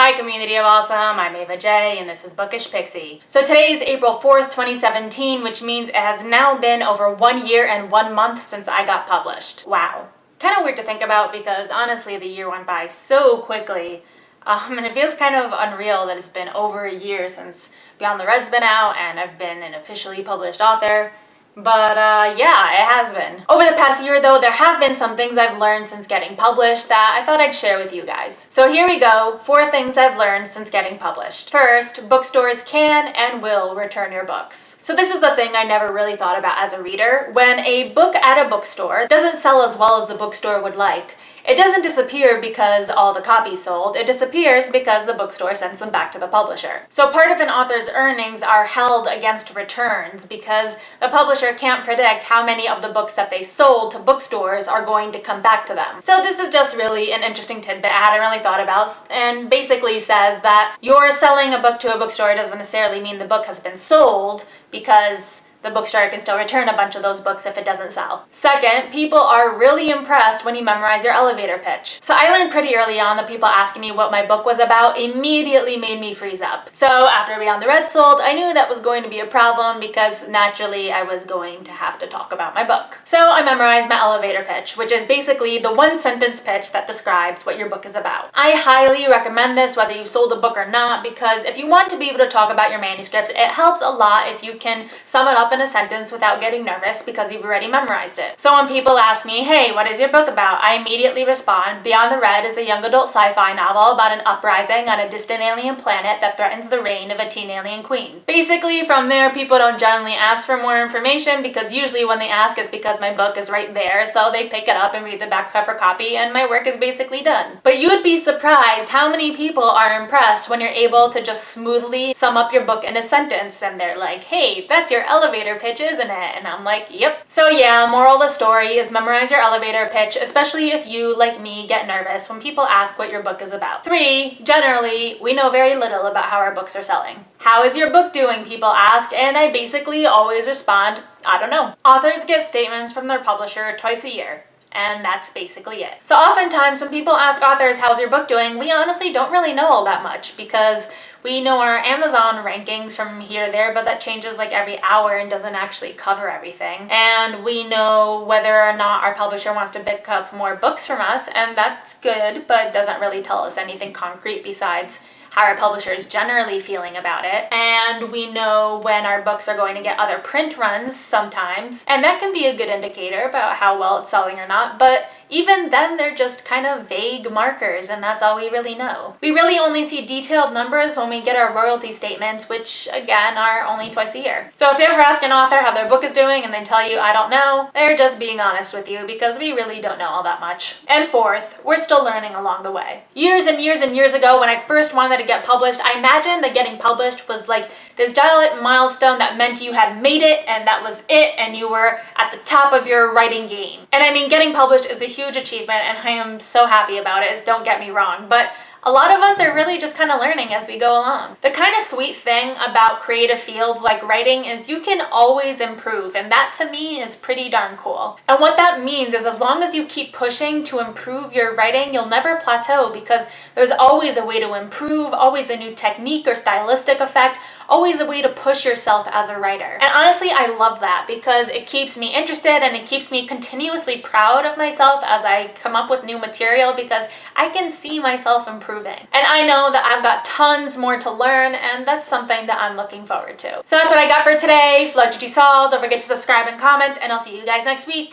Hi community of awesome, I'm Ava J and this is Bookish Pixie. So today is April 4th, 2017, which means it has now been over 1 year and 1 month since I got published. Wow. Kind of weird to think about because honestly the year went by so quickly. And it feels kind of unreal that it's been over a year since Beyond the Red's been out and I've been an officially published author. But yeah, it has been. Over the past year though, there have been some things I've learned since getting published that I thought I'd share with you guys. So here we go, 4 things I've learned since getting published. First, bookstores can and will return your books. So this is a thing I never really thought about as a reader. When a book at a bookstore doesn't sell as well as the bookstore would like, it doesn't disappear because all the copies sold, it disappears because the bookstore sends them back to the publisher. So part of an author's earnings are held against returns because the publisher can't predict how many of the books that they sold to bookstores are going to come back to them. So this is just really an interesting tidbit I hadn't really thought about, and basically says that you're selling a book to a bookstore doesn't necessarily mean the book has been sold, because the bookstore can still return a bunch of those books if it doesn't sell. Second, people are really impressed when you memorize your elevator pitch. So I learned pretty early on that people asking me what my book was about immediately made me freeze up. So after Beyond the Red sold, I knew that was going to be a problem because naturally I was going to have to talk about my book. So I memorized my elevator pitch, which is basically the 1-sentence pitch that describes what your book is about. I highly recommend this whether you've sold a book or not, because if you want to be able to talk about your manuscripts, it helps a lot if you can sum it up in a sentence without getting nervous because you've already memorized it. So when people ask me, hey, what is your book about? I immediately respond, Beyond the Red is a young adult sci-fi novel about an uprising on a distant alien planet that threatens the reign of a teen alien queen. Basically, from there, people don't generally ask for more information because usually when they ask it's because my book is right there, so they pick it up and read the back cover copy and my work is basically done. But you'd be surprised how many people are impressed when you're able to just smoothly sum up your book in a sentence and they're like, hey, that's your elevator pitch, isn't it? And I'm like, yep. So yeah, moral of the story is memorize your elevator pitch, especially if you, like me, get nervous when people ask what your book is about. 3, generally, we know very little about how our books are selling. How is your book doing, people ask, and I basically always respond, I don't know. Authors get statements from their publisher twice a year. And that's basically it. So oftentimes when people ask authors, how's your book doing, we honestly don't really know all that much because we know our Amazon rankings from here to there, but that changes like every hour and doesn't actually cover everything. And we know whether or not our publisher wants to pick up more books from us, and that's good, but doesn't really tell us anything concrete besides how our publisher is generally feeling about it. And we know when our books are going to get other print runs sometimes, and that can be a good indicator about how well it's selling or not, but even then they're just kind of vague markers, and that's all we really know. We really only see detailed numbers when we get our royalty statements, which again are only twice a year. So if you ever ask an author how their book is doing and they tell you I don't know, they're just being honest with you because we really don't know all that much. And 4th, we're still learning along the way. Years and years and years ago when I first wanted to get published, I imagined that getting published was like this giant milestone that meant you had made it and that was it and you were at the top of your writing game. And I mean, getting published is a huge achievement and I am so happy about it, don't get me wrong, but a lot of us are really just kind of learning as we go along. The kind of sweet thing about creative fields like writing is you can always improve, and that to me is pretty darn cool. And what that means is as long as you keep pushing to improve your writing, you'll never plateau because there's always a way to improve, always a new technique or stylistic effect, always a way to push yourself as a writer. And honestly, I love that because it keeps me interested and it keeps me continuously proud of myself as I come up with new material because I can see myself improving. And I know that I've got tons more to learn, and that's something that I'm looking forward to. So that's what I got for today. If you liked what you saw, don't forget to subscribe and comment, and I'll see you guys next week.